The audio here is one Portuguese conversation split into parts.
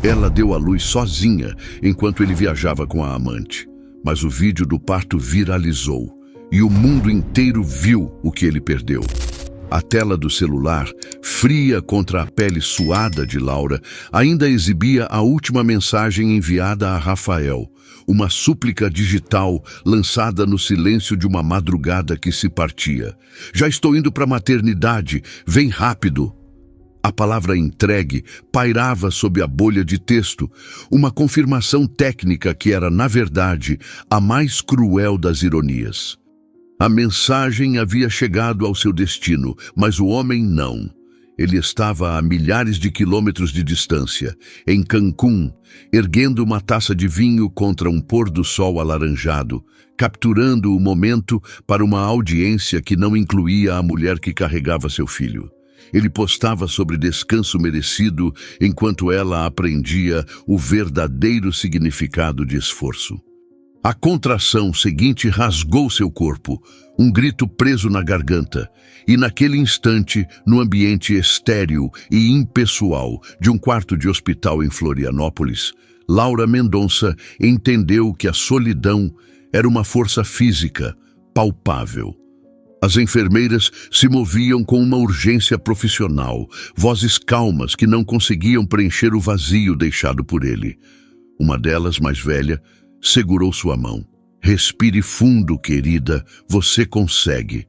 Ela deu à luz sozinha enquanto ele viajava com a amante. Mas o vídeo do parto viralizou e o mundo inteiro viu o que ele perdeu. A tela do celular, fria contra a pele suada de Laura, ainda exibia a última mensagem enviada a Rafael, uma súplica digital lançada no silêncio de uma madrugada que se partia. Já estou indo para a maternidade, vem rápido. A palavra entregue pairava sob a bolha de texto, uma confirmação técnica que era, na verdade, a mais cruel das ironias. A mensagem havia chegado ao seu destino, mas o homem não. Ele estava a milhares de quilômetros de distância, em Cancún, erguendo uma taça de vinho contra um pôr do sol alaranjado, capturando o momento para uma audiência que não incluía a mulher que carregava seu filho. Ele postava sobre descanso merecido enquanto ela aprendia o verdadeiro significado de esforço. A contração seguinte rasgou seu corpo, um grito preso na garganta, e naquele instante, no ambiente estéril e impessoal de um quarto de hospital em Florianópolis, Laura Mendonça entendeu que a solidão era uma força física, palpável. As enfermeiras se moviam com uma urgência profissional, vozes calmas que não conseguiam preencher o vazio deixado por ele. Uma delas, mais velha, segurou sua mão. Respire fundo, querida, você consegue.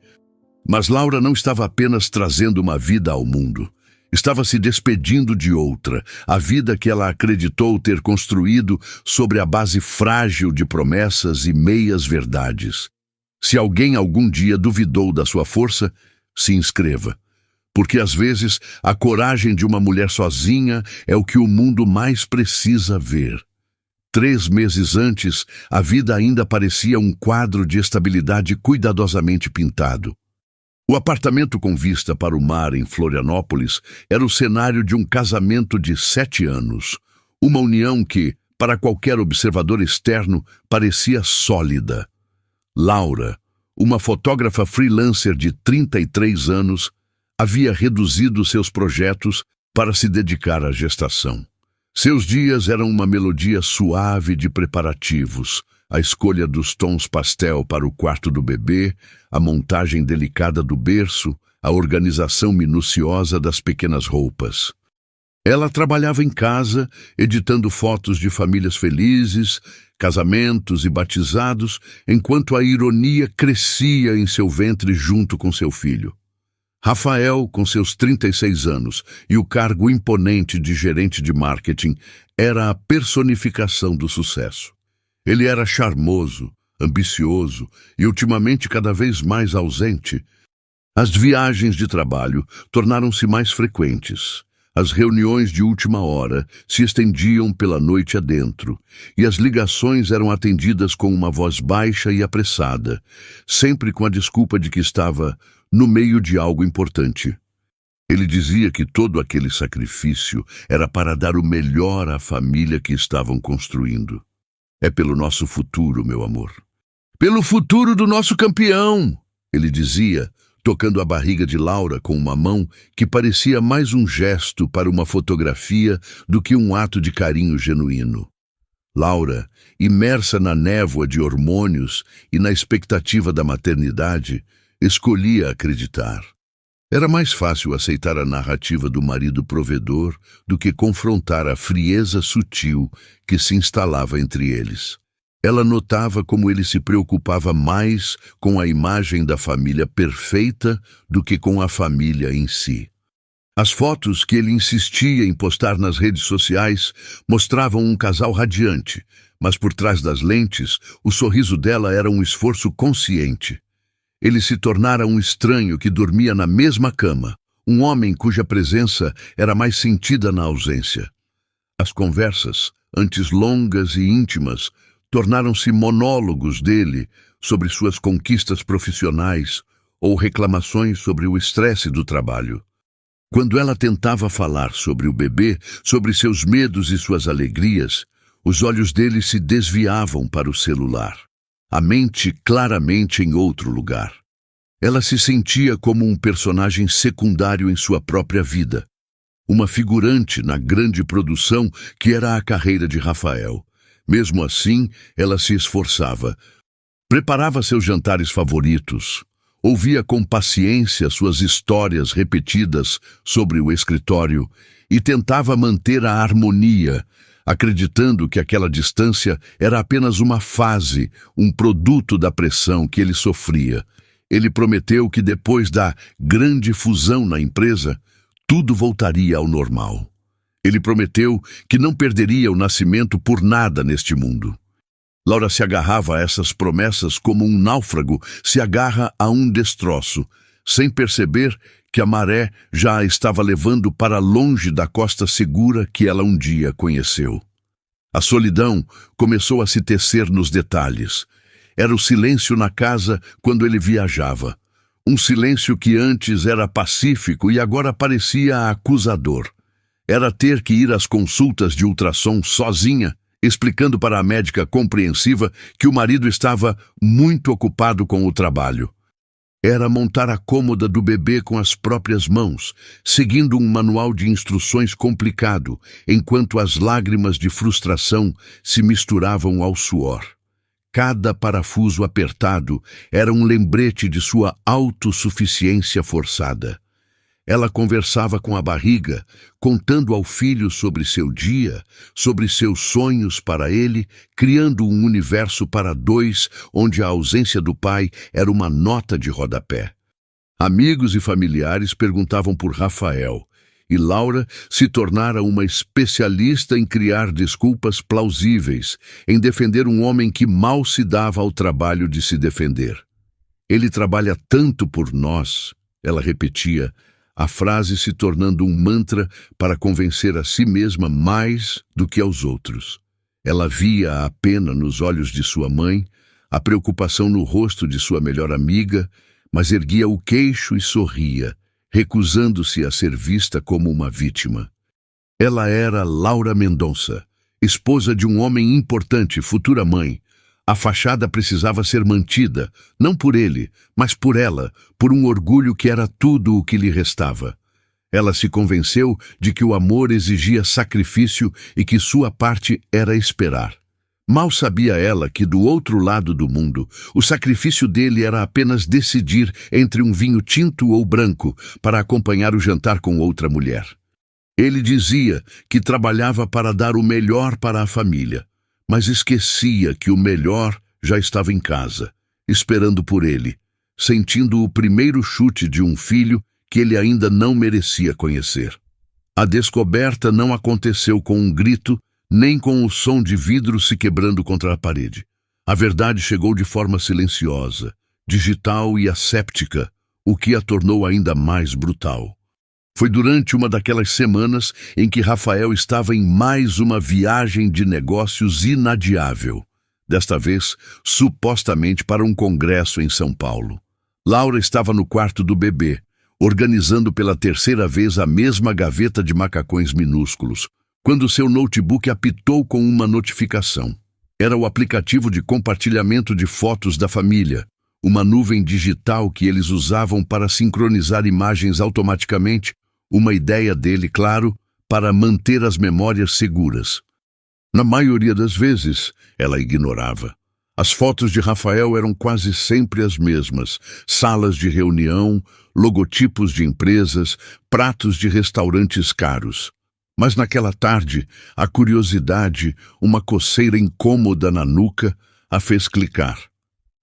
Mas Laura não estava apenas trazendo uma vida ao mundo. Estava se despedindo de outra, a vida que ela acreditou ter construído sobre a base frágil de promessas e meias-verdades. Se alguém algum dia duvidou da sua força, se inscreva. Porque às vezes a coragem de uma mulher sozinha é o que o mundo mais precisa ver. 3 meses antes, a vida ainda parecia um quadro de estabilidade cuidadosamente pintado. O apartamento com vista para o mar em Florianópolis era o cenário de um casamento de 7 anos, uma união que, para qualquer observador externo, parecia sólida. Laura, uma fotógrafa freelancer de 33 anos, havia reduzido seus projetos para se dedicar à gestação. Seus dias eram uma melodia suave de preparativos, a escolha dos tons pastel para o quarto do bebê, a montagem delicada do berço, a organização minuciosa das pequenas roupas. Ela trabalhava em casa, editando fotos de famílias felizes, casamentos e batizados, enquanto a ironia crescia em seu ventre junto com seu filho. Rafael, com seus 36 anos e o cargo imponente de gerente de marketing, era a personificação do sucesso. Ele era charmoso, ambicioso e ultimamente cada vez mais ausente. As viagens de trabalho tornaram-se mais frequentes. As reuniões de última hora se estendiam pela noite adentro, e as ligações eram atendidas com uma voz baixa e apressada, sempre com a desculpa de que estava no meio de algo importante. Ele dizia que todo aquele sacrifício era para dar o melhor à família que estavam construindo. É pelo nosso futuro, meu amor. Pelo futuro do nosso campeão, ele dizia, tocando a barriga de Laura com uma mão que parecia mais um gesto para uma fotografia do que um ato de carinho genuíno. Laura, imersa na névoa de hormônios e na expectativa da maternidade, escolhia acreditar. Era mais fácil aceitar a narrativa do marido provedor do que confrontar a frieza sutil que se instalava entre eles. Ela notava como ele se preocupava mais com a imagem da família perfeita do que com a família em si. As fotos que ele insistia em postar nas redes sociais mostravam um casal radiante, mas por trás das lentes, o sorriso dela era um esforço consciente. Ele se tornara um estranho que dormia na mesma cama, um homem cuja presença era mais sentida na ausência. As conversas, antes longas e íntimas, tornaram-se monólogos dele sobre suas conquistas profissionais ou reclamações sobre o estresse do trabalho. Quando ela tentava falar sobre o bebê, sobre seus medos e suas alegrias, os olhos dele se desviavam para o celular, a mente claramente em outro lugar. Ela se sentia como um personagem secundário em sua própria vida, uma figurante na grande produção que era a carreira de Rafael. Mesmo assim, ela se esforçava. Preparava seus jantares favoritos, ouvia com paciência suas histórias repetidas sobre o escritório e tentava manter a harmonia, acreditando que aquela distância era apenas uma fase, um produto da pressão que ele sofria. Ele prometeu que depois da grande fusão na empresa, tudo voltaria ao normal. Ele prometeu que não perderia o nascimento por nada neste mundo. Laura se agarrava a essas promessas como um náufrago se agarra a um destroço, sem perceber que a maré já a estava levando para longe da costa segura que ela um dia conheceu. A solidão começou a se tecer nos detalhes. Era o silêncio na casa quando ele viajava. Um silêncio que antes era pacífico e agora parecia acusador. Era ter que ir às consultas de ultrassom sozinha, explicando para a médica compreensiva que o marido estava muito ocupado com o trabalho. Era montar a cômoda do bebê com as próprias mãos, seguindo um manual de instruções complicado, enquanto as lágrimas de frustração se misturavam ao suor. Cada parafuso apertado era um lembrete de sua autossuficiência forçada. Ela conversava com a barriga, contando ao filho sobre seu dia, sobre seus sonhos para ele, criando um universo para dois, onde a ausência do pai era uma nota de rodapé. Amigos e familiares perguntavam por Rafael, e Laura se tornara uma especialista em criar desculpas plausíveis, em defender um homem que mal se dava ao trabalho de se defender. Ele trabalha tanto por nós, ela repetia, a frase se tornando um mantra para convencer a si mesma mais do que aos outros. Ela via a pena nos olhos de sua mãe, a preocupação no rosto de sua melhor amiga, mas erguia o queixo e sorria, recusando-se a ser vista como uma vítima. Ela era Laura Mendonça, esposa de um homem importante, futura mãe. A fachada precisava ser mantida, não por ele, mas por ela, por um orgulho que era tudo o que lhe restava. Ela se convenceu de que o amor exigia sacrifício e que sua parte era esperar. Mal sabia ela que, do outro lado do mundo, o sacrifício dele era apenas decidir entre um vinho tinto ou branco para acompanhar o jantar com outra mulher. Ele dizia que trabalhava para dar o melhor para a família, mas esquecia que o melhor já estava em casa, esperando por ele, sentindo o primeiro chute de um filho que ele ainda não merecia conhecer. A descoberta não aconteceu com um grito, nem com o som de vidro se quebrando contra a parede. A verdade chegou de forma silenciosa, digital e asséptica, o que a tornou ainda mais brutal. Foi durante uma daquelas semanas em que Rafael estava em mais uma viagem de negócios inadiável, desta vez supostamente para um congresso em São Paulo. Laura estava no quarto do bebê, organizando pela terceira vez a mesma gaveta de macacões minúsculos, quando seu notebook apitou com uma notificação. Era o aplicativo de compartilhamento de fotos da família, uma nuvem digital que eles usavam para sincronizar imagens automaticamente, uma ideia dele, claro, para manter as memórias seguras. Na maioria das vezes, ela ignorava. As fotos de Rafael eram quase sempre as mesmas: salas de reunião, logotipos de empresas, pratos de restaurantes caros. Mas naquela tarde, a curiosidade, uma coceira incômoda na nuca, a fez clicar.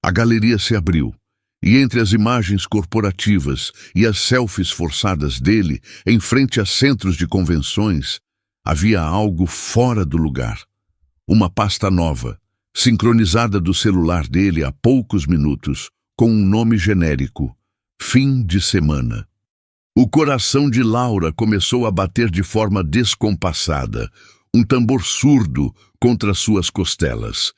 A galeria se abriu, e entre as imagens corporativas e as selfies forçadas dele, em frente a centros de convenções, havia algo fora do lugar. Uma pasta nova, sincronizada do celular dele há poucos minutos, com um nome genérico: Fim de Semana. O coração de Laura começou a bater de forma descompassada, um tambor surdo contra suas costelas.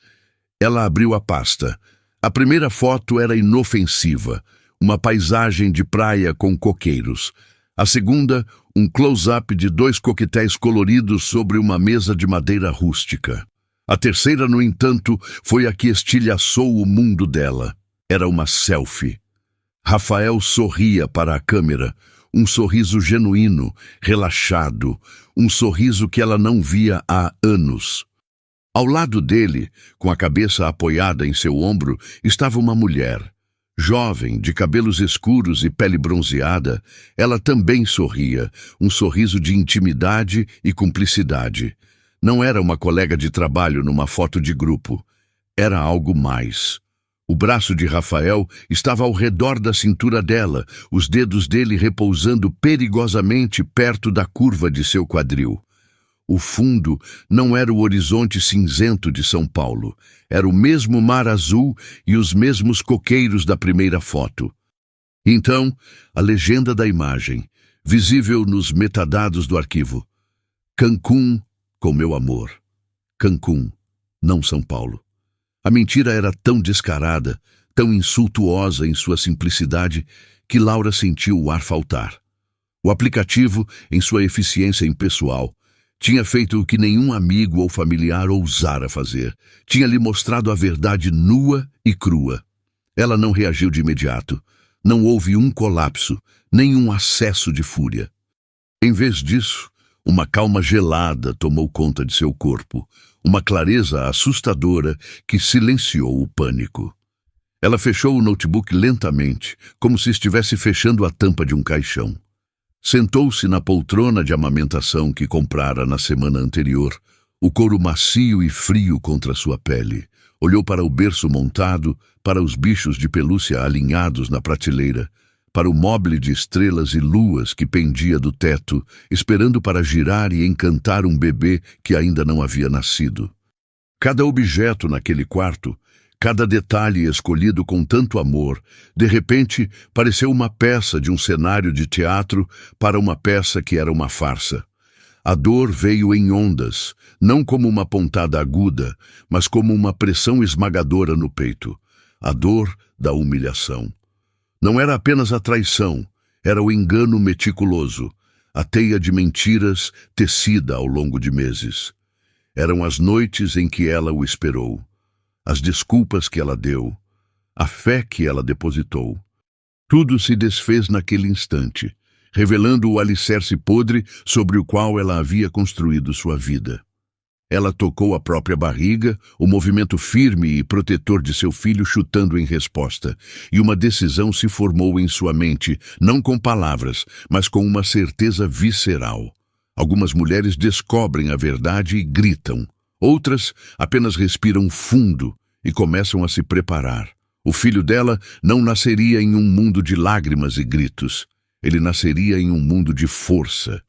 Ela abriu a pasta. A primeira foto era inofensiva, uma paisagem de praia com coqueiros. A segunda, um close-up de 2 coquetéis coloridos sobre uma mesa de madeira rústica. A terceira, no entanto, foi a que estilhaçou o mundo dela. Era uma selfie. Rafael sorria para a câmera, um sorriso genuíno, relaxado, um sorriso que ela não via há anos. Ao lado dele, com a cabeça apoiada em seu ombro, estava uma mulher. Jovem, de cabelos escuros e pele bronzeada, ela também sorria, um sorriso de intimidade e cumplicidade. Não era uma colega de trabalho numa foto de grupo. Era algo mais. O braço de Rafael estava ao redor da cintura dela, os dedos dele repousando perigosamente perto da curva de seu quadril. O fundo não era o horizonte cinzento de São Paulo. Era o mesmo mar azul e os mesmos coqueiros da primeira foto. Então, a legenda da imagem, visível nos metadados do arquivo. Cancún, com meu amor. Cancún, não São Paulo. A mentira era tão descarada, tão insultuosa em sua simplicidade, que Laura sentiu o ar faltar. O aplicativo, em sua eficiência impessoal, tinha feito o que nenhum amigo ou familiar ousara fazer. Tinha lhe mostrado a verdade nua e crua. Ela não reagiu de imediato. Não houve um colapso, nem um acesso de fúria. Em vez disso, uma calma gelada tomou conta de seu corpo, uma clareza assustadora que silenciou o pânico. Ela fechou o notebook lentamente, como se estivesse fechando a tampa de um caixão. Sentou-se na poltrona de amamentação que comprara na semana anterior, o couro macio e frio contra sua pele. Olhou para o berço montado, para os bichos de pelúcia alinhados na prateleira, para o móble de estrelas e luas que pendia do teto, esperando para girar e encantar um bebê que ainda não havia nascido. Cada objeto naquele quarto, cada detalhe escolhido com tanto amor, de repente pareceu uma peça de um cenário de teatro para uma peça que era uma farsa. A dor veio em ondas, não como uma pontada aguda, mas como uma pressão esmagadora no peito. A dor da humilhação. Não era apenas a traição, era o engano meticuloso, a teia de mentiras tecida ao longo de meses. Eram as noites em que ela o esperou. As desculpas que ela deu, a fé que ela depositou. Tudo se desfez naquele instante, revelando o alicerce podre sobre o qual ela havia construído sua vida. Ela tocou a própria barriga, o movimento firme e protetor de seu filho chutando em resposta, e uma decisão se formou em sua mente, não com palavras, mas com uma certeza visceral. Algumas mulheres descobrem a verdade e gritam. Outras apenas respiram fundo e começam a se preparar. O filho dela não nasceria em um mundo de lágrimas e gritos. Ele nasceria em um mundo de força.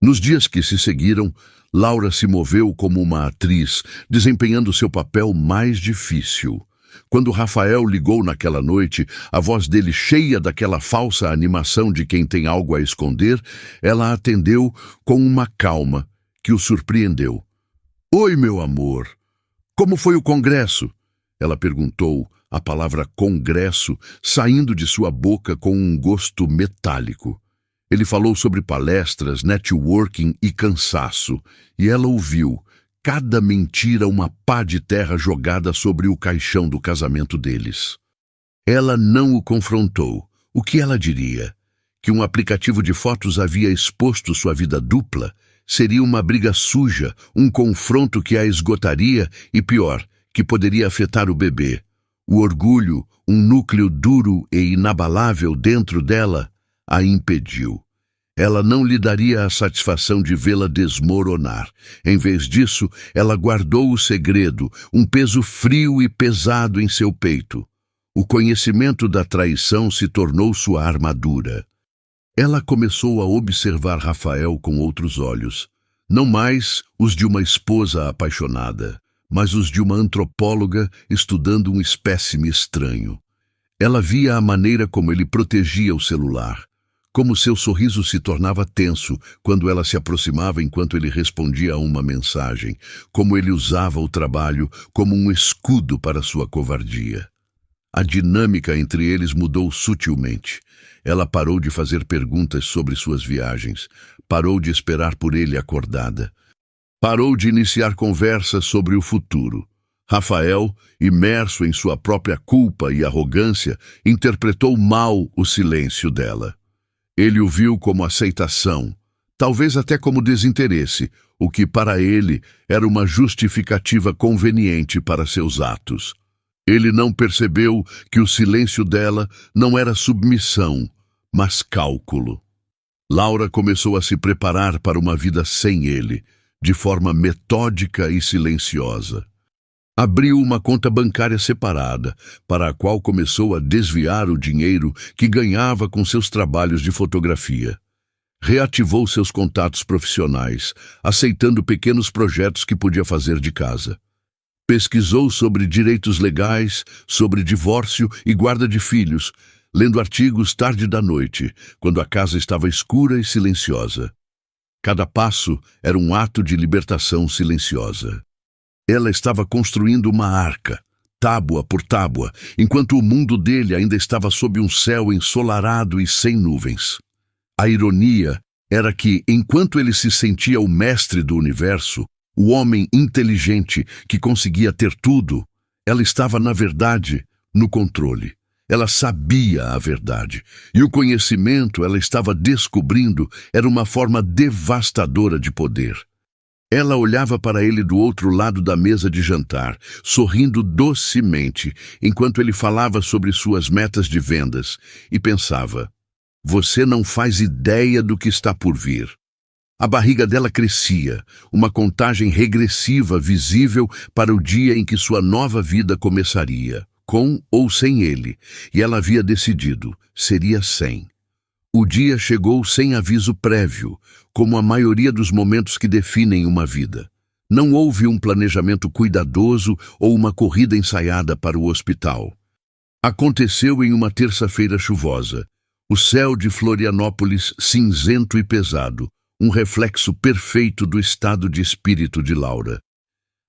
Nos dias que se seguiram, Laura se moveu como uma atriz, desempenhando seu papel mais difícil. Quando Rafael ligou naquela noite, a voz dele cheia daquela falsa animação de quem tem algo a esconder, ela atendeu com uma calma que o surpreendeu. "Oi, meu amor. Como foi o congresso?" Ela perguntou, a palavra congresso saindo de sua boca com um gosto metálico. Ele falou sobre palestras, networking e cansaço, e ela ouviu, cada mentira uma pá de terra jogada sobre o caixão do casamento deles. Ela não o confrontou. O que ela diria? Que um aplicativo de fotos havia exposto sua vida dupla? Seria uma briga suja, um confronto que a esgotaria e, pior, que poderia afetar o bebê. O orgulho, um núcleo duro e inabalável dentro dela, a impediu. Ela não lhe daria a satisfação de vê-la desmoronar. Em vez disso, ela guardou o segredo, um peso frio e pesado em seu peito. O conhecimento da traição se tornou sua armadura. Ela começou a observar Rafael com outros olhos, não mais os de uma esposa apaixonada, mas os de uma antropóloga estudando um espécime estranho. Ela via a maneira como ele protegia o celular, como seu sorriso se tornava tenso quando ela se aproximava enquanto ele respondia a uma mensagem, como ele usava o trabalho como um escudo para sua covardia. A dinâmica entre eles mudou sutilmente. Ela parou de fazer perguntas sobre suas viagens, parou de esperar por ele acordada. Parou de iniciar conversas sobre o futuro. Rafael, imerso em sua própria culpa e arrogância, interpretou mal o silêncio dela. Ele o viu como aceitação, talvez até como desinteresse, o que para ele era uma justificativa conveniente para seus atos. Ele não percebeu que o silêncio dela não era submissão, mas cálculo. Laura começou a se preparar para uma vida sem ele, de forma metódica e silenciosa. Abriu uma conta bancária separada, para a qual começou a desviar o dinheiro que ganhava com seus trabalhos de fotografia. Reativou seus contatos profissionais, aceitando pequenos projetos que podia fazer de casa. Pesquisou sobre direitos legais, sobre divórcio e guarda de filhos, lendo artigos tarde da noite, quando a casa estava escura e silenciosa. Cada passo era um ato de libertação silenciosa. Ela estava construindo uma arca, tábua por tábua, enquanto o mundo dele ainda estava sob um céu ensolarado e sem nuvens. A ironia era que, enquanto ele se sentia o mestre do universo, o homem inteligente que conseguia ter tudo, ela estava, na verdade, no controle. Ela sabia a verdade, e o conhecimento ela estava descobrindo era uma forma devastadora de poder. Ela olhava para ele do outro lado da mesa de jantar, sorrindo docemente, enquanto ele falava sobre suas metas de vendas, e pensava: "Você não faz ideia do que está por vir." A barriga dela crescia, uma contagem regressiva visível para o dia em que sua nova vida começaria, com ou sem ele, e ela havia decidido, seria sem. O dia chegou sem aviso prévio, como a maioria dos momentos que definem uma vida. Não houve um planejamento cuidadoso ou uma corrida ensaiada para o hospital. Aconteceu em uma terça-feira chuvosa. O céu de Florianópolis cinzento e pesado, um reflexo perfeito do estado de espírito de Laura.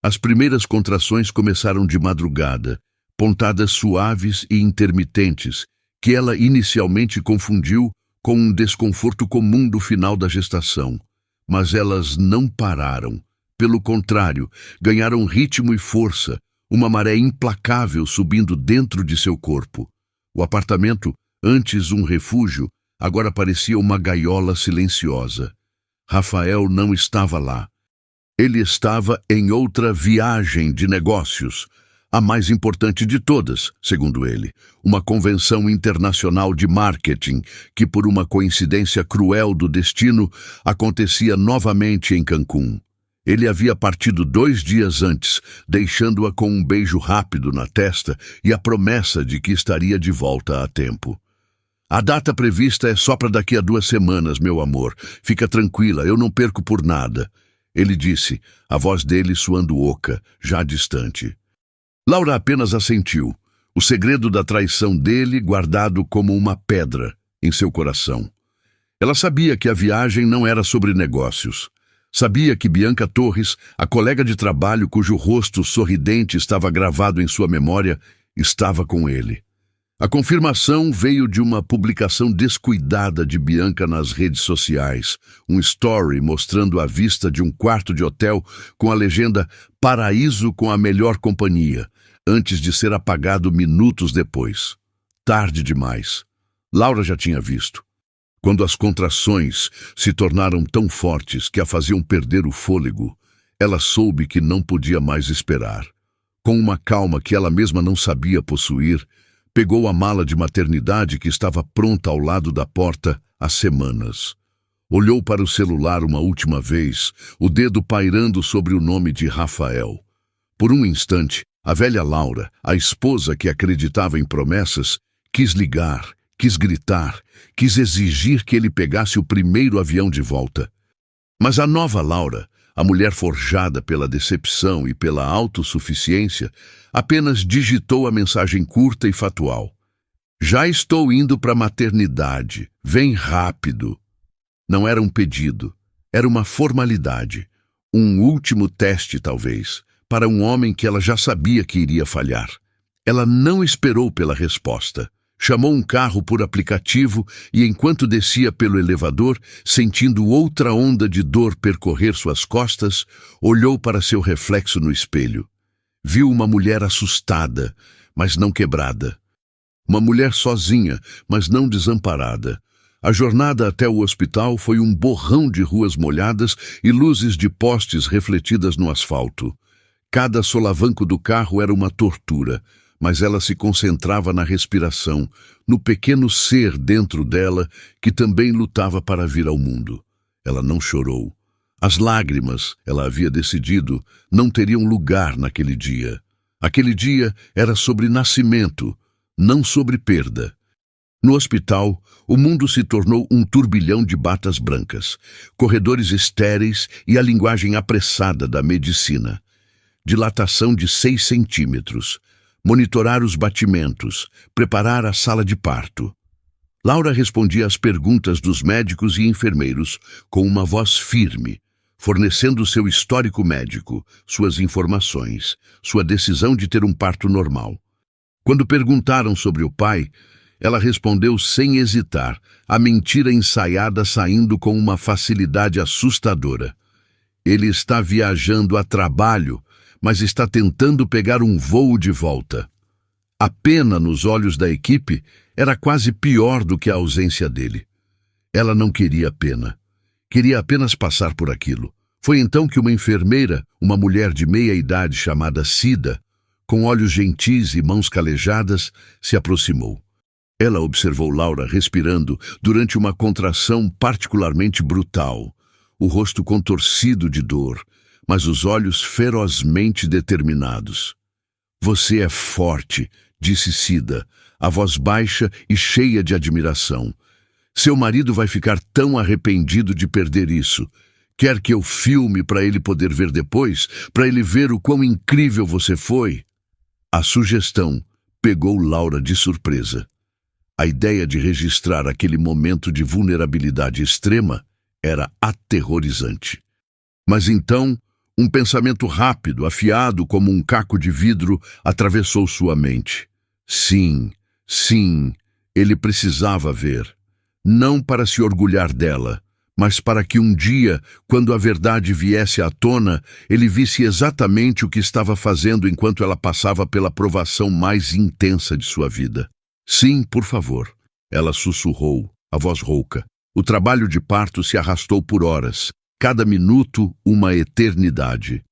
As primeiras contrações começaram de madrugada, pontadas suaves e intermitentes, que ela inicialmente confundiu com um desconforto comum do final da gestação. Mas elas não pararam. Pelo contrário, ganharam ritmo e força, uma maré implacável subindo dentro de seu corpo. O apartamento, antes um refúgio, agora parecia uma gaiola silenciosa. Rafael não estava lá. Ele estava em outra viagem de negócios, a mais importante de todas, segundo ele, uma convenção internacional de marketing que, por uma coincidência cruel do destino, acontecia novamente em Cancún. Ele havia partido 2 dias antes, deixando-a com um beijo rápido na testa e a promessa de que estaria de volta a tempo. "A data prevista é só para daqui a 2 semanas, meu amor. Fica tranquila, eu não perco por nada", ele disse, a voz dele soando oca, já distante. Laura apenas assentiu, o segredo da traição dele guardado como uma pedra em seu coração. Ela sabia que a viagem não era sobre negócios. Sabia que Bianca Torres, a colega de trabalho cujo rosto sorridente estava gravado em sua memória, estava com ele. A confirmação veio de uma publicação descuidada de Bianca nas redes sociais, um story mostrando a vista de um quarto de hotel com a legenda "Paraíso com a melhor companhia", antes de ser apagado minutos depois. Tarde demais. Laura já tinha visto. Quando as contrações se tornaram tão fortes que a faziam perder o fôlego, ela soube que não podia mais esperar. Com uma calma que ela mesma não sabia possuir, pegou a mala de maternidade que estava pronta ao lado da porta há semanas. Olhou para o celular uma última vez, o dedo pairando sobre o nome de Rafael. Por um instante, a velha Laura, a esposa que acreditava em promessas, quis ligar, quis gritar, quis exigir que ele pegasse o primeiro avião de volta. Mas a nova Laura, a mulher forjada pela decepção e pela autossuficiência, apenas digitou a mensagem curta e fatual. "Já estou indo para a maternidade. Vem rápido." Não era um pedido, era uma formalidade. Um último teste, talvez, para um homem que ela já sabia que iria falhar. Ela não esperou pela resposta. Chamou um carro por aplicativo e, enquanto descia pelo elevador, sentindo outra onda de dor percorrer suas costas, olhou para seu reflexo no espelho. Viu uma mulher assustada, mas não quebrada. Uma mulher sozinha, mas não desamparada. A jornada até o hospital foi um borrão de ruas molhadas e luzes de postes refletidas no asfalto. Cada solavanco do carro era uma tortura, mas ela se concentrava na respiração, no pequeno ser dentro dela que também lutava para vir ao mundo. Ela não chorou. As lágrimas, ela havia decidido, não teriam lugar naquele dia. Aquele dia era sobre nascimento, não sobre perda. No hospital, o mundo se tornou um turbilhão de batas brancas, corredores estéreis e a linguagem apressada da medicina. Dilatação de 6 centímetros, monitorar os batimentos, preparar a sala de parto. Laura respondia às perguntas dos médicos e enfermeiros com uma voz firme, fornecendo seu histórico médico, suas informações, sua decisão de ter um parto normal. Quando perguntaram sobre o pai, ela respondeu sem hesitar, a mentira ensaiada saindo com uma facilidade assustadora. Ele está viajando a trabalho, mas está tentando pegar um voo de volta. A pena nos olhos da equipe era quase pior do que a ausência dele. Ela não queria pena. Queria apenas passar por aquilo. Foi então que uma enfermeira, uma mulher de meia idade chamada Cida, com olhos gentis e mãos calejadas, se aproximou. Ela observou Laura respirando durante uma contração particularmente brutal, o rosto contorcido de dor, mas os olhos ferozmente determinados. "Você é forte", disse Cida, a voz baixa e cheia de admiração. "Seu marido vai ficar tão arrependido de perder isso. Quer que eu filme para ele poder ver depois, para ele ver o quão incrível você foi?" A sugestão pegou Laura de surpresa. A ideia de registrar aquele momento de vulnerabilidade extrema era aterrorizante. Mas então, um pensamento rápido, afiado como um caco de vidro, atravessou sua mente. Sim, ele precisava ver. Não para se orgulhar dela, mas para que um dia, quando a verdade viesse à tona, ele visse exatamente o que estava fazendo enquanto ela passava pela provação mais intensa de sua vida. "Sim, por favor", ela sussurrou, a voz rouca. O trabalho de parto se arrastou por horas, cada minuto uma eternidade.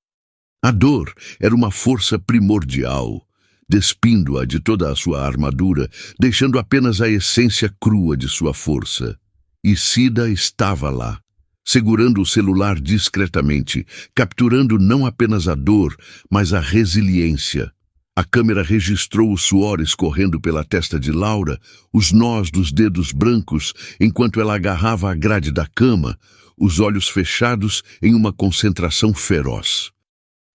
A dor era uma força primordial, despindo-a de toda a sua armadura, deixando apenas a essência crua de sua força. E Cida estava lá, segurando o celular discretamente, capturando não apenas a dor, mas a resiliência. A câmera registrou o suor escorrendo pela testa de Laura, os nós dos dedos brancos, enquanto ela agarrava a grade da cama, os olhos fechados em uma concentração feroz.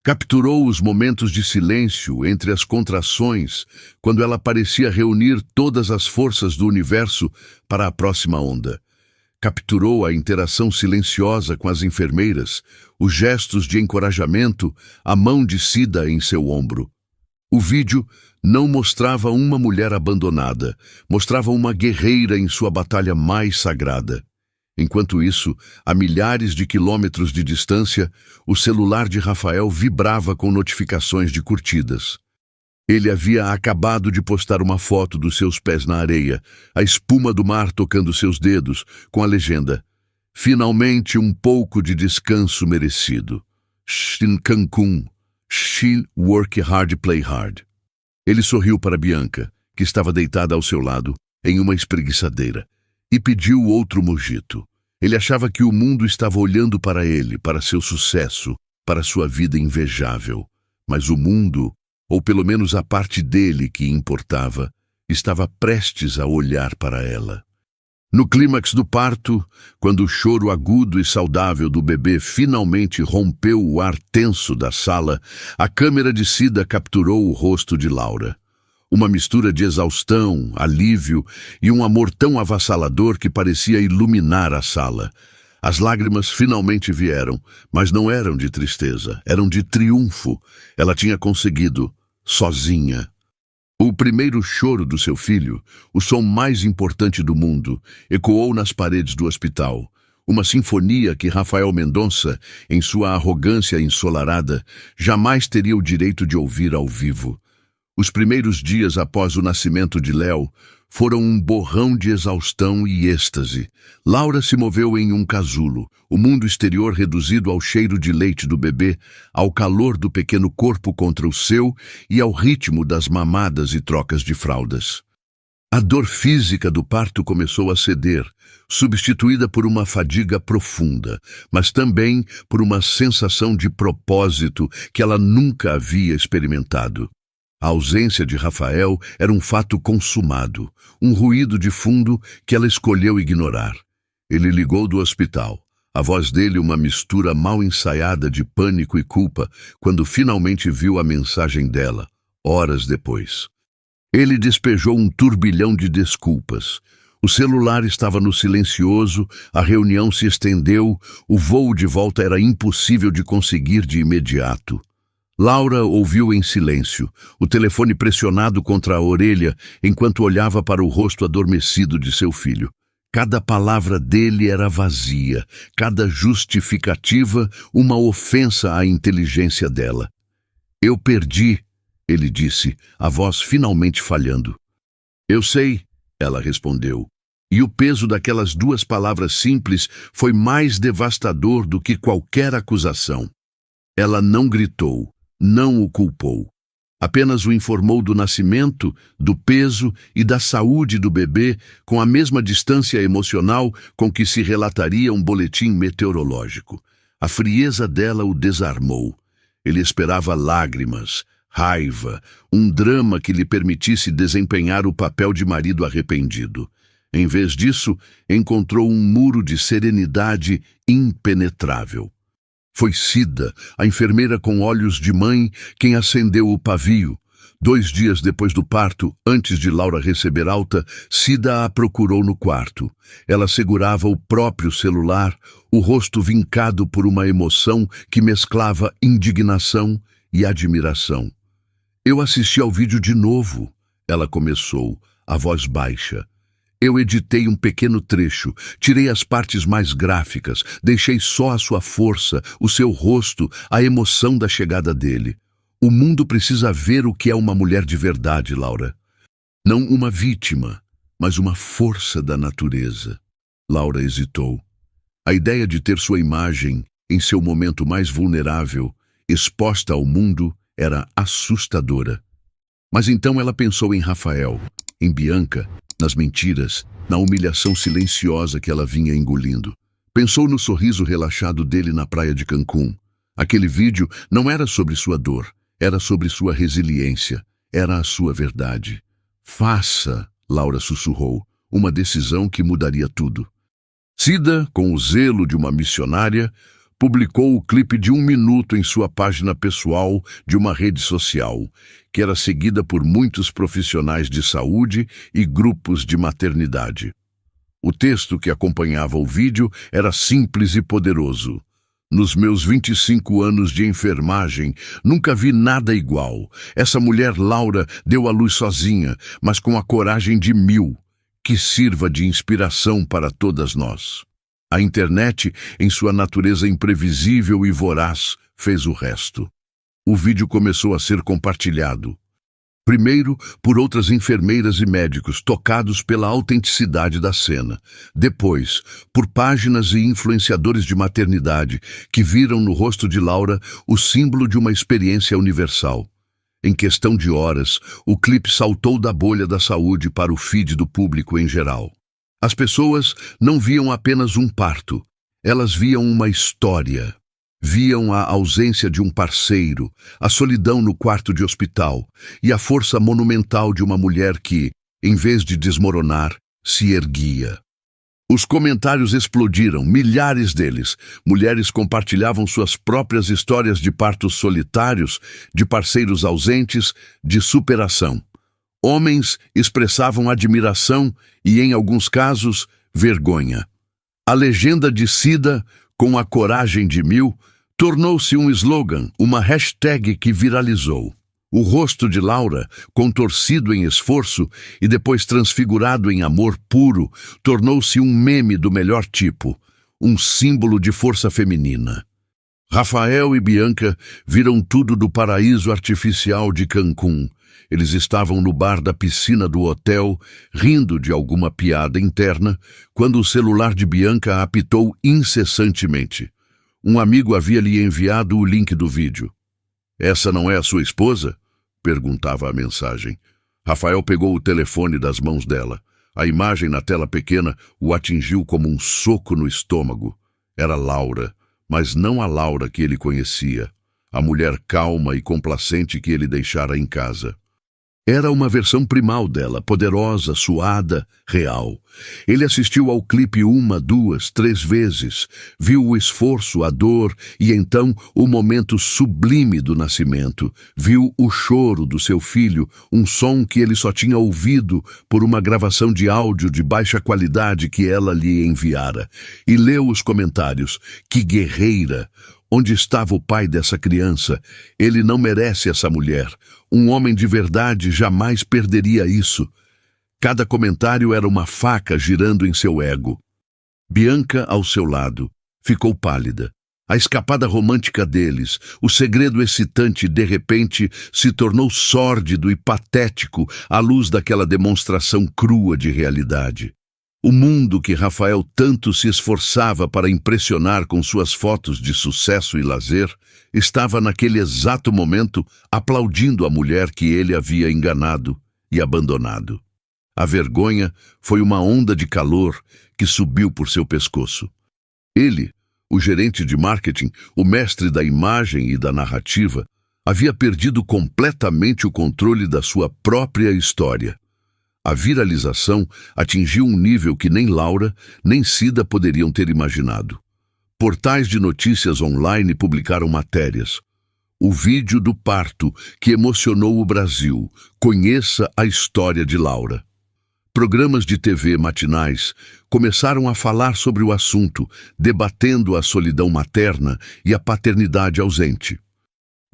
Capturou os momentos de silêncio entre as contrações, quando ela parecia reunir todas as forças do universo para a próxima onda. Capturou a interação silenciosa com as enfermeiras, os gestos de encorajamento, a mão de Cida em seu ombro. O vídeo não mostrava uma mulher abandonada, mostrava uma guerreira em sua batalha mais sagrada. Enquanto isso, a milhares de quilômetros de distância, o celular de Rafael vibrava com notificações de curtidas. Ele havia acabado de postar uma foto dos seus pés na areia, a espuma do mar tocando seus dedos, com a legenda: "Finalmente um pouco de descanso merecido. In Cancún. She'll work hard, play hard." Ele sorriu para Bianca, que estava deitada ao seu lado, em uma espreguiçadeira, e pediu outro mojito. Ele achava que o mundo estava olhando para ele, para seu sucesso, para sua vida invejável. Mas o mundo, ou pelo menos a parte dele que importava, estava prestes a olhar para ela. No clímax do parto, quando o choro agudo e saudável do bebê finalmente rompeu o ar tenso da sala, a câmera de Cida capturou o rosto de Laura. Uma mistura de exaustão, alívio e um amor tão avassalador que parecia iluminar a sala. As lágrimas finalmente vieram, mas não eram de tristeza, eram de triunfo. Ela tinha conseguido, sozinha. O primeiro choro do seu filho, o som mais importante do mundo, ecoou nas paredes do hospital. Uma sinfonia que Rafael Mendonça, em sua arrogância ensolarada, jamais teria o direito de ouvir ao vivo. Os primeiros dias após o nascimento de Léo foram um borrão de exaustão e êxtase. Laura se moveu em um casulo, o mundo exterior reduzido ao cheiro de leite do bebê, ao calor do pequeno corpo contra o seu e ao ritmo das mamadas e trocas de fraldas. A dor física do parto começou a ceder, substituída por uma fadiga profunda, mas também por uma sensação de propósito que ela nunca havia experimentado. A ausência de Rafael era um fato consumado, um ruído de fundo que ela escolheu ignorar. Ele ligou do hospital. A voz dele uma mistura mal ensaiada de pânico e culpa, quando finalmente viu a mensagem dela, horas depois. Ele despejou um turbilhão de desculpas. O celular estava no silencioso, a reunião se estendeu, o voo de volta era impossível de conseguir de imediato. Laura ouviu em silêncio, o telefone pressionado contra a orelha, enquanto olhava para o rosto adormecido de seu filho. Cada palavra dele era vazia, cada justificativa uma ofensa à inteligência dela. "Eu perdi", ele disse, a voz finalmente falhando. "Eu sei", ela respondeu, e o peso daquelas duas palavras simples foi mais devastador do que qualquer acusação. Ela não gritou, não o culpou. Apenas o informou do nascimento, do peso e da saúde do bebê com a mesma distância emocional com que se relataria um boletim meteorológico. A frieza dela o desarmou. Ele esperava lágrimas, raiva, um drama que lhe permitisse desempenhar o papel de marido arrependido. Em vez disso, encontrou um muro de serenidade impenetrável. Foi Cida, a enfermeira com olhos de mãe, quem acendeu o pavio. 2 dias depois do parto, antes de Laura receber alta, Cida a procurou no quarto. Ela segurava o próprio celular, o rosto vincado por uma emoção que mesclava indignação e admiração. "Eu assisti ao vídeo de novo", ela começou, a voz baixa. "Eu editei um pequeno trecho, tirei as partes mais gráficas, deixei só a sua força, o seu rosto, a emoção da chegada dele. O mundo precisa ver o que é uma mulher de verdade, Laura. Não uma vítima, mas uma força da natureza." Laura hesitou. A ideia de ter sua imagem, em seu momento mais vulnerável, exposta ao mundo, era assustadora. Mas então ela pensou em Rafael, em Bianca, nas mentiras, na humilhação silenciosa que ela vinha engolindo. Pensou no sorriso relaxado dele na praia de Cancún. Aquele vídeo não era sobre sua dor, era sobre sua resiliência, era a sua verdade. "Faça", Laura sussurrou, uma decisão que mudaria tudo. Cida, com o zelo de uma missionária, publicou o clipe de 1 minuto em sua página pessoal de uma rede social, que era seguida por muitos profissionais de saúde e grupos de maternidade. O texto que acompanhava o vídeo era simples e poderoso. "Nos meus 25 anos de enfermagem, nunca vi nada igual. Essa mulher, Laura, deu à luz sozinha, mas com a coragem de 1000, que sirva de inspiração para todas nós." A internet, em sua natureza imprevisível e voraz, fez o resto. O vídeo começou a ser compartilhado. Primeiro, por outras enfermeiras e médicos tocados pela autenticidade da cena. Depois, por páginas e influenciadores de maternidade que viram no rosto de Laura o símbolo de uma experiência universal. Em questão de horas, o clipe saltou da bolha da saúde para o feed do público em geral. As pessoas não viam apenas um parto, elas viam uma história. Viam a ausência de um parceiro, a solidão no quarto de hospital e a força monumental de uma mulher que, em vez de desmoronar, se erguia. Os comentários explodiram, milhares deles. Mulheres compartilhavam suas próprias histórias de partos solitários, de parceiros ausentes, de superação. Homens expressavam admiração e, em alguns casos, vergonha. A legenda de Cida, com a coragem de 1000, tornou-se um slogan, uma hashtag que viralizou. O rosto de Laura, contorcido em esforço e depois transfigurado em amor puro, tornou-se um meme do melhor tipo, um símbolo de força feminina. Rafael e Bianca viram tudo do paraíso artificial de Cancún. Eles estavam no bar da piscina do hotel, rindo de alguma piada interna, quando o celular de Bianca apitou incessantemente. Um amigo havia lhe enviado o link do vídeo. "Essa não é a sua esposa?" perguntava a mensagem. Rafael pegou o telefone das mãos dela. A imagem na tela pequena o atingiu como um soco no estômago. Era Laura, mas não a Laura que ele conhecia, a mulher calma e complacente que ele deixara em casa. Era uma versão primal dela, poderosa, suada, real. Ele assistiu ao clipe 1, 2, 3 vezes, viu o esforço, a dor e então o momento sublime do nascimento. Viu o choro do seu filho, um som que ele só tinha ouvido por uma gravação de áudio de baixa qualidade que ela lhe enviara. E leu os comentários. Que guerreira! Onde estava o pai dessa criança? Ele não merece essa mulher. Um homem de verdade jamais perderia isso. Cada comentário era uma faca girando em seu ego. Bianca, ao seu lado, ficou pálida. A escapada romântica deles, o segredo excitante, de repente, se tornou sórdido e patético à luz daquela demonstração crua de realidade. O mundo que Rafael tanto se esforçava para impressionar com suas fotos de sucesso e lazer estava naquele exato momento aplaudindo a mulher que ele havia enganado e abandonado. A vergonha foi uma onda de calor que subiu por seu pescoço. Ele, o gerente de marketing, o mestre da imagem e da narrativa, havia perdido completamente o controle da sua própria história. A viralização atingiu um nível que nem Laura, nem Cida poderiam ter imaginado. Portais de notícias online publicaram matérias. O vídeo do parto que emocionou o Brasil. Conheça a história de Laura. Programas de TV matinais começaram a falar sobre o assunto, debatendo a solidão materna e a paternidade ausente.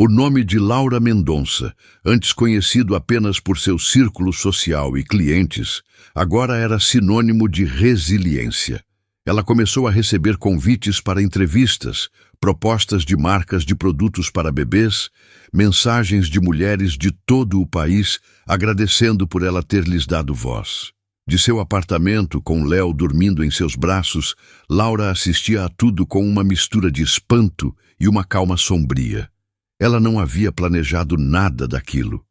O nome de Laura Mendonça, antes conhecido apenas por seu círculo social e clientes, agora era sinônimo de resiliência. Ela começou a receber convites para entrevistas, propostas de marcas de produtos para bebês, mensagens de mulheres de todo o país agradecendo por ela ter lhes dado voz. De seu apartamento, com Léo dormindo em seus braços, Laura assistia a tudo com uma mistura de espanto e uma calma sombria. Ela não havia planejado nada daquilo.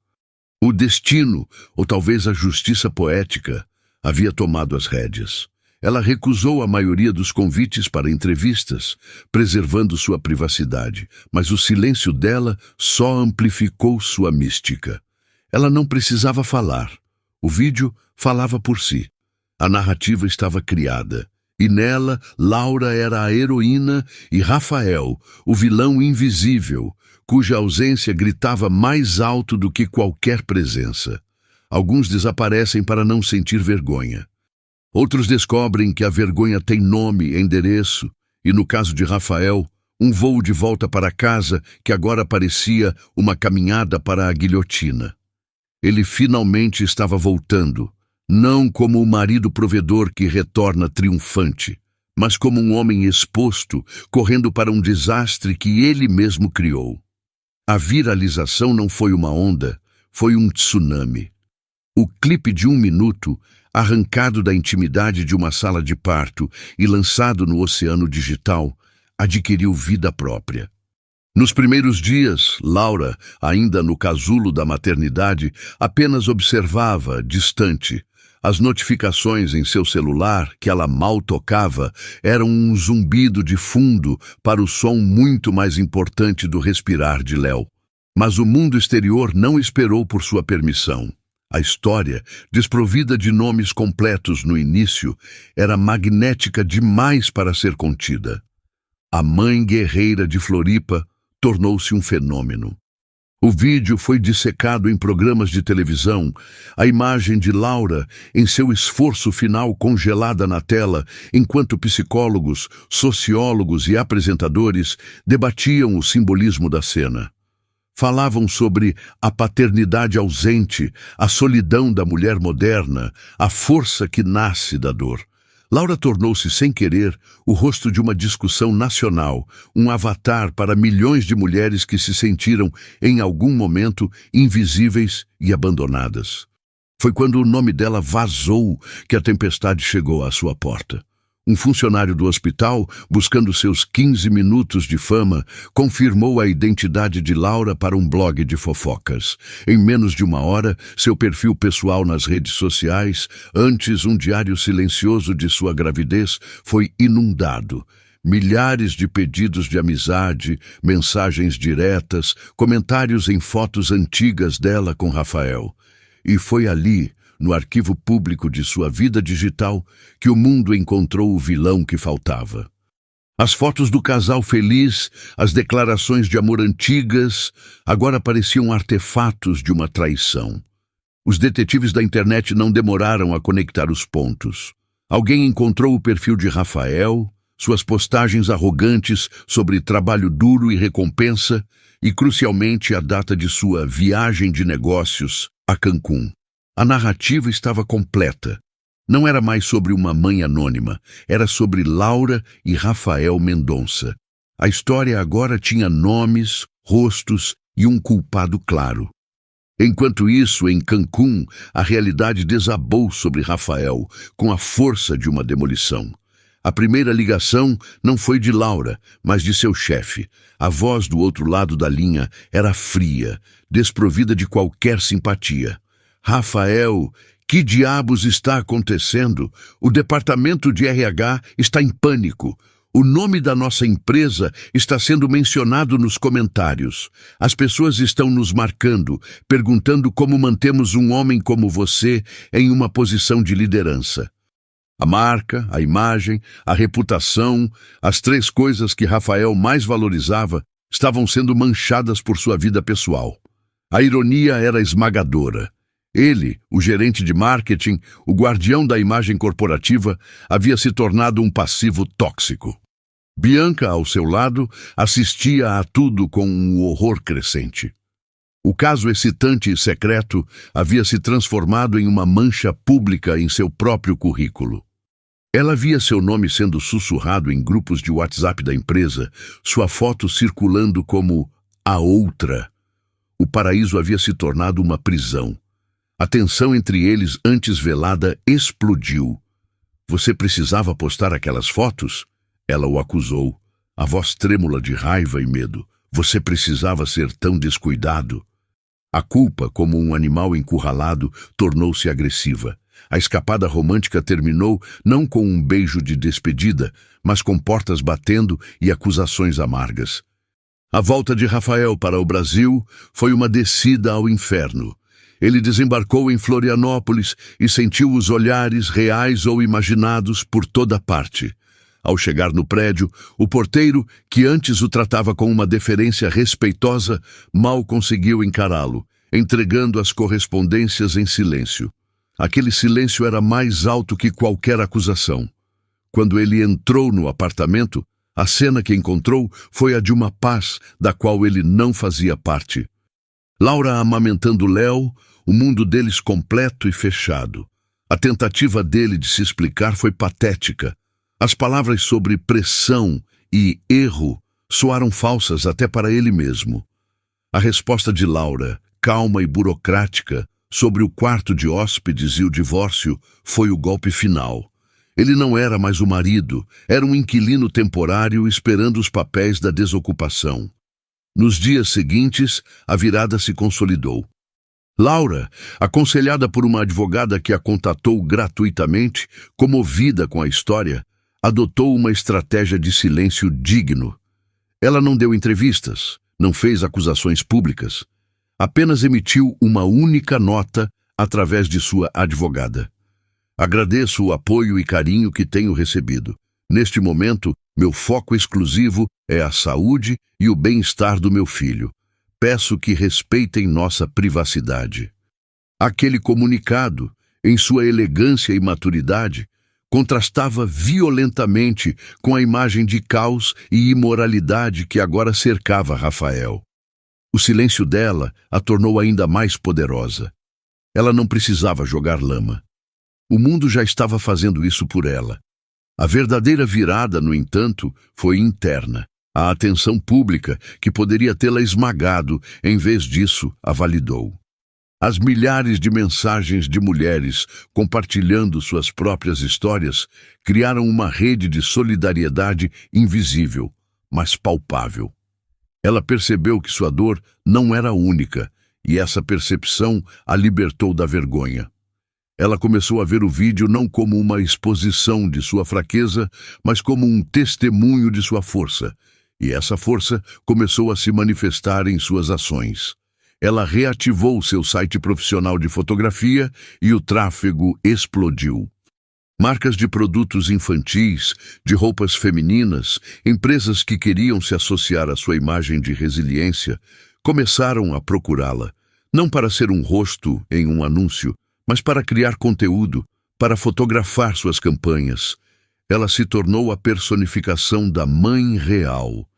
O destino, ou talvez a justiça poética, havia tomado as rédeas. Ela recusou a maioria dos convites para entrevistas, preservando sua privacidade, mas o silêncio dela só amplificou sua mística. Ela não precisava falar. O vídeo falava por si. A narrativa estava criada. E nela, Laura era a heroína e Rafael, o vilão invisível, cuja ausência gritava mais alto do que qualquer presença. Alguns desaparecem para não sentir vergonha. Outros descobrem que a vergonha tem nome, endereço, e no caso de Rafael, um voo de volta para casa que agora parecia uma caminhada para a guilhotina. Ele finalmente estava voltando, não como o marido provedor que retorna triunfante, mas como um homem exposto, correndo para um desastre que ele mesmo criou. A viralização não foi uma onda, foi um tsunami. O clipe de 1 minuto, arrancado da intimidade de uma sala de parto e lançado no oceano digital, adquiriu vida própria. Nos primeiros dias, Laura, ainda no casulo da maternidade, apenas observava, distante. As notificações em seu celular, que ela mal tocava, eram um zumbido de fundo para o som muito mais importante do respirar de Léo. Mas o mundo exterior não esperou por sua permissão. A história, desprovida de nomes completos no início, era magnética demais para ser contida. A mãe guerreira de Floripa tornou-se um fenômeno. O vídeo foi dissecado em programas de televisão, a imagem de Laura em seu esforço final congelada na tela, enquanto psicólogos, sociólogos e apresentadores debatiam o simbolismo da cena. Falavam sobre a paternidade ausente, a solidão da mulher moderna, a força que nasce da dor. Laura tornou-se, sem querer, o rosto de uma discussão nacional, um avatar para milhões de mulheres que se sentiram, em algum momento, invisíveis e abandonadas. Foi quando o nome dela vazou que a tempestade chegou à sua porta. Um funcionário do hospital, buscando seus 15 minutos de fama, confirmou a identidade de Laura para um blog de fofocas. Em menos de uma hora, seu perfil pessoal nas redes sociais, antes um diário silencioso de sua gravidez, foi inundado. Milhares de pedidos de amizade, mensagens diretas, comentários em fotos antigas dela com Rafael. E foi ali, no arquivo público de sua vida digital, que o mundo encontrou o vilão que faltava. As fotos do casal feliz, as declarações de amor antigas, agora pareciam artefatos de uma traição. Os detetives da internet não demoraram a conectar os pontos. Alguém encontrou o perfil de Rafael, suas postagens arrogantes sobre trabalho duro e recompensa, e, crucialmente, a data de sua viagem de negócios a Cancún. A narrativa estava completa. Não era mais sobre uma mãe anônima, era sobre Laura e Rafael Mendonça. A história agora tinha nomes, rostos e um culpado claro. Enquanto isso, em Cancún, a realidade desabou sobre Rafael, com a força de uma demolição. A primeira ligação não foi de Laura, mas de seu chefe. A voz do outro lado da linha era fria, desprovida de qualquer simpatia. Rafael, que diabos está acontecendo? O departamento de RH está em pânico. O nome da nossa empresa está sendo mencionado nos comentários. As pessoas estão nos marcando, perguntando como mantemos um homem como você em uma posição de liderança. A marca, a imagem, a reputação, as 3 coisas que Rafael mais valorizava, estavam sendo manchadas por sua vida pessoal. A ironia era esmagadora. Ele, o gerente de marketing, o guardião da imagem corporativa, havia se tornado um passivo tóxico. Bianca, ao seu lado, assistia a tudo com um horror crescente. O caso excitante e secreto havia se transformado em uma mancha pública em seu próprio currículo. Ela via seu nome sendo sussurrado em grupos de WhatsApp da empresa, sua foto circulando como a outra. O paraíso havia se tornado uma prisão. A tensão entre eles, antes velada, explodiu. Você precisava postar aquelas fotos? Ela o acusou, a voz trêmula de raiva e medo. Você precisava ser tão descuidado. A culpa, como um animal encurralado, tornou-se agressiva. A escapada romântica terminou não com um beijo de despedida, mas com portas batendo e acusações amargas. A volta de Rafael para o Brasil foi uma descida ao inferno. Ele desembarcou em Florianópolis e sentiu os olhares reais ou imaginados por toda parte. Ao chegar no prédio, o porteiro, que antes o tratava com uma deferência respeitosa, mal conseguiu encará-lo, entregando as correspondências em silêncio. Aquele silêncio era mais alto que qualquer acusação. Quando ele entrou no apartamento, a cena que encontrou foi a de uma paz da qual ele não fazia parte. Laura amamentando Léo, o mundo deles completo e fechado. A tentativa dele de se explicar foi patética. As palavras sobre pressão e erro soaram falsas até para ele mesmo. A resposta de Laura, calma e burocrática, sobre o quarto de hóspedes e o divórcio, foi o golpe final. Ele não era mais o marido, era um inquilino temporário esperando os papéis da desocupação. Nos dias seguintes, a virada se consolidou. Laura, aconselhada por uma advogada que a contatou gratuitamente, comovida com a história, adotou uma estratégia de silêncio digno. Ela não deu entrevistas, não fez acusações públicas, apenas emitiu uma única nota através de sua advogada. Agradeço o apoio e carinho que tenho recebido. Neste momento, meu foco exclusivo é a saúde e o bem-estar do meu filho. Peço que respeitem nossa privacidade. Aquele comunicado, em sua elegância e maturidade, contrastava violentamente com a imagem de caos e imoralidade que agora cercava Rafael. O silêncio dela a tornou ainda mais poderosa. Ela não precisava jogar lama. O mundo já estava fazendo isso por ela. A verdadeira virada, no entanto, foi interna. A atenção pública, que poderia tê-la esmagado, em vez disso, a validou. As milhares de mensagens de mulheres compartilhando suas próprias histórias criaram uma rede de solidariedade invisível, mas palpável. Ela percebeu que sua dor não era única, e essa percepção a libertou da vergonha. Ela começou a ver o vídeo não como uma exposição de sua fraqueza, mas como um testemunho de sua força, e essa força começou a se manifestar em suas ações. Ela reativou seu site profissional de fotografia e o tráfego explodiu. Marcas de produtos infantis, de roupas femininas, empresas que queriam se associar à sua imagem de resiliência, começaram a procurá-la, não para ser um rosto em um anúncio, mas para criar conteúdo, para fotografar suas campanhas. Ela se tornou a personificação da mãe real.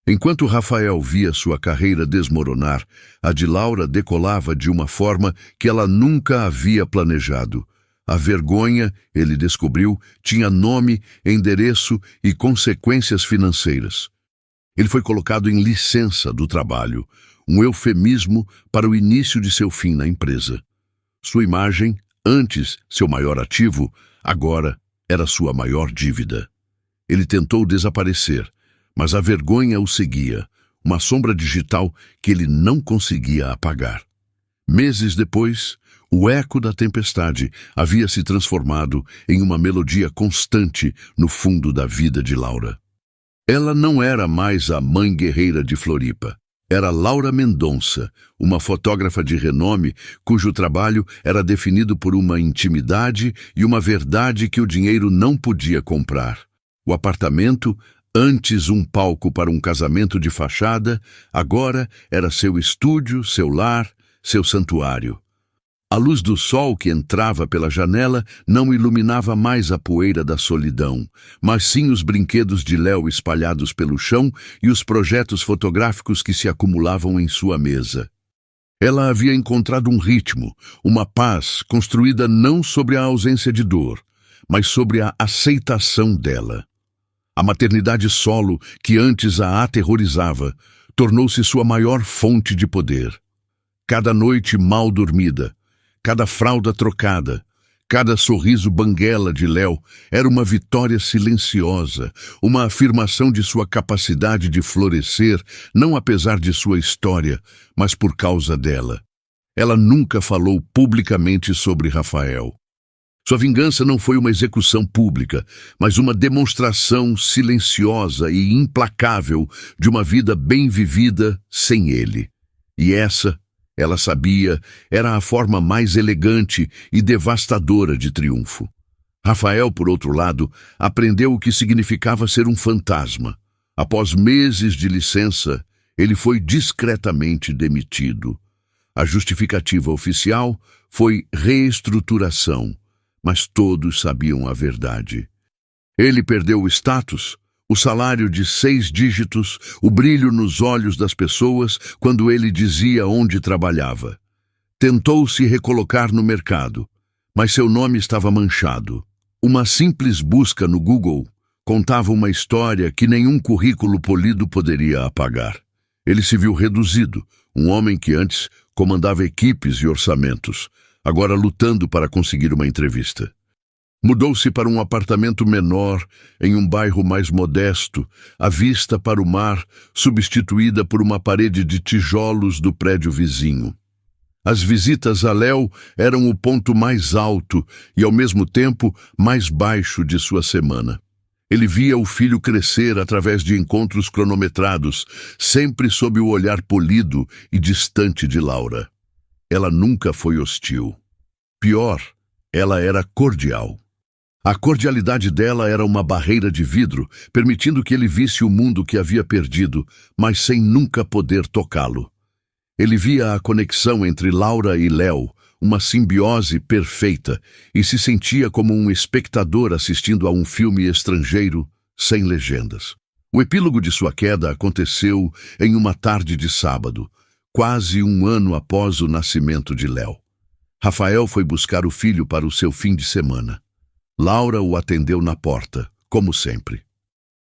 Enquanto Rafael via sua carreira desmoronar, a de Laura decolava de uma forma que ela nunca havia planejado. A vergonha, ele descobriu, tinha nome, endereço e consequências financeiras. Ele foi colocado em licença do trabalho, um eufemismo para o início de seu fim na empresa. Sua imagem, antes seu maior ativo, agora era sua maior dívida. Ele tentou desaparecer, mas a vergonha o seguia, uma sombra digital que ele não conseguia apagar. Meses depois, o eco da tempestade havia se transformado em uma melodia constante no fundo da vida de Laura. Ela não era mais a mãe guerreira de Floripa. Era Laura Mendonça, uma fotógrafa de renome cujo trabalho era definido por uma intimidade e uma verdade que o dinheiro não podia comprar. O apartamento, antes um palco para um casamento de fachada, agora era seu estúdio, seu lar, seu santuário. A luz do sol que entrava pela janela não iluminava mais a poeira da solidão, mas sim os brinquedos de Léo espalhados pelo chão e os projetos fotográficos que se acumulavam em sua mesa. Ela havia encontrado um ritmo, uma paz construída não sobre a ausência de dor, mas sobre a aceitação dela. A maternidade solo, que antes a aterrorizava, tornou-se sua maior fonte de poder. Cada noite mal dormida, cada fralda trocada, cada sorriso banguela de Léo era uma vitória silenciosa, uma afirmação de sua capacidade de florescer, não apesar de sua história, mas por causa dela. Ela nunca falou publicamente sobre Rafael. Sua vingança não foi uma execução pública, mas uma demonstração silenciosa e implacável de uma vida bem vivida sem ele. E essa, ela sabia, era a forma mais elegante e devastadora de triunfo. Rafael, por outro lado, aprendeu o que significava ser um fantasma. Após meses de licença, ele foi discretamente demitido. A justificativa oficial foi reestruturação, mas todos sabiam a verdade. Ele perdeu o status, o salário de 6 dígitos, o brilho nos olhos das pessoas quando ele dizia onde trabalhava. Tentou se recolocar no mercado, mas seu nome estava manchado. Uma simples busca no Google contava uma história que nenhum currículo polido poderia apagar. Ele se viu reduzido, um homem que antes comandava equipes e orçamentos, agora lutando para conseguir uma entrevista. Mudou-se para um apartamento menor, em um bairro mais modesto, a vista para o mar, substituída por uma parede de tijolos do prédio vizinho. As visitas a Léo eram o ponto mais alto e, ao mesmo tempo, mais baixo de sua semana. Ele via o filho crescer através de encontros cronometrados, sempre sob o olhar polido e distante de Laura. Ela nunca foi hostil. Pior, ela era cordial. A cordialidade dela era uma barreira de vidro, permitindo que ele visse o mundo que havia perdido, mas sem nunca poder tocá-lo. Ele via a conexão entre Laura e Léo, uma simbiose perfeita, e se sentia como um espectador assistindo a um filme estrangeiro sem legendas. O epílogo de sua queda aconteceu em uma tarde de sábado, quase um ano após o nascimento de Léo. Rafael foi buscar o filho para o seu fim de semana. Laura o atendeu na porta, como sempre.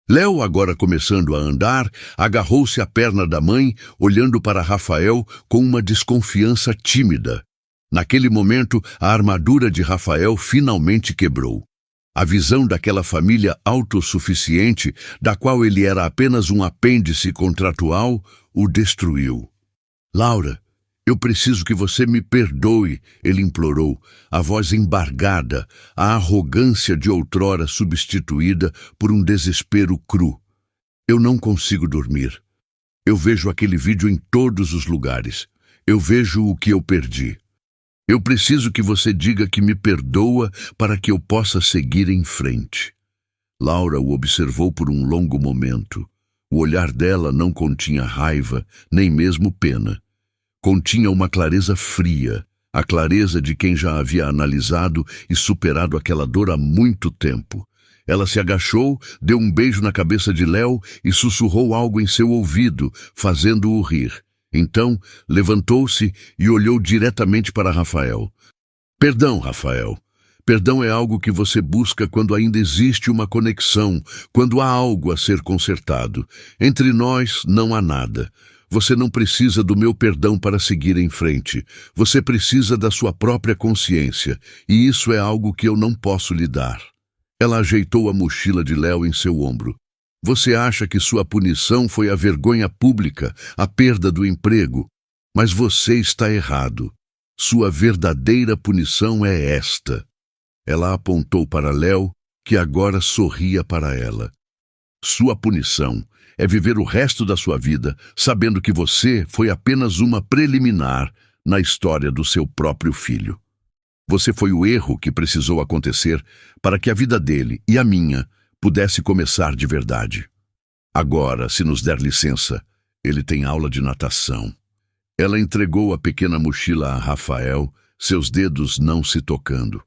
Léo, agora começando a andar, agarrou-se à perna da mãe, olhando para Rafael com uma desconfiança tímida. Naquele momento, a armadura de Rafael finalmente quebrou. A visão daquela família autossuficiente, da qual ele era apenas um apêndice contratual, o destruiu. Laura, eu preciso que você me perdoe, ele implorou, a voz embargada, a arrogância de outrora substituída por um desespero cru. Eu não consigo dormir. Eu vejo aquele vídeo em todos os lugares. Eu vejo o que eu perdi. Eu preciso que você diga que me perdoa para que eu possa seguir em frente. Laura o observou por um longo momento. O olhar dela não continha raiva, nem mesmo pena. Continha uma clareza fria, a clareza de quem já havia analisado e superado aquela dor há muito tempo. Ela se agachou, deu um beijo na cabeça de Léo e sussurrou algo em seu ouvido, fazendo-o rir. Então, levantou-se e olhou diretamente para Rafael. Perdão, Rafael. Perdão é algo que você busca quando ainda existe uma conexão, quando há algo a ser consertado. Entre nós não há nada. Você não precisa do meu perdão para seguir em frente. Você precisa da sua própria consciência, e isso é algo que eu não posso lhe dar. Ela ajeitou a mochila de Léo em seu ombro. Você acha que sua punição foi a vergonha pública, a perda do emprego? Mas você está errado. Sua verdadeira punição é esta. Ela apontou para Léo, que agora sorria para ela. Sua punição é viver o resto da sua vida sabendo que você foi apenas uma preliminar na história do seu próprio filho. Você foi o erro que precisou acontecer para que a vida dele e a minha pudesse começar de verdade. Agora, se nos der licença, ele tem aula de natação. Ela entregou a pequena mochila a Rafael, seus dedos não se tocando.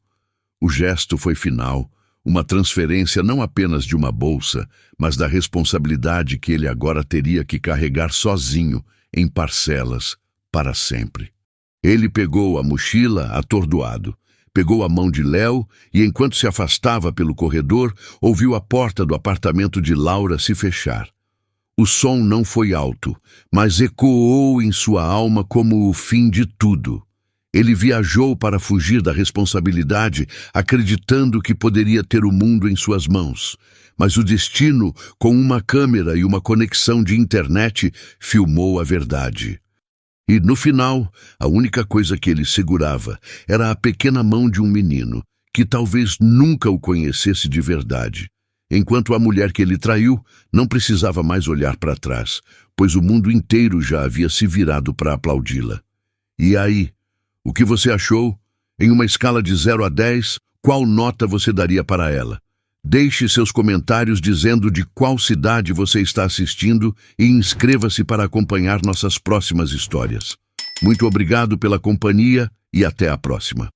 O gesto foi final, uma transferência não apenas de uma bolsa, mas da responsabilidade que ele agora teria que carregar sozinho, em parcelas, para sempre. Ele pegou a mochila atordoado, pegou a mão de Léo e, enquanto se afastava pelo corredor, ouviu a porta do apartamento de Laura se fechar. O som não foi alto, mas ecoou em sua alma como o fim de tudo. Ele viajou para fugir da responsabilidade, acreditando que poderia ter o mundo em suas mãos. Mas o destino, com uma câmera e uma conexão de internet, filmou a verdade. E, no final, a única coisa que ele segurava era a pequena mão de um menino, que talvez nunca o conhecesse de verdade. Enquanto a mulher que ele traiu não precisava mais olhar para trás, pois o mundo inteiro já havia se virado para aplaudi-la. E aí? O que você achou? Em uma escala de 0 a 10, qual nota você daria para ela? Deixe seus comentários dizendo de qual cidade você está assistindo e inscreva-se para acompanhar nossas próximas histórias. Muito obrigado pela companhia e até a próxima.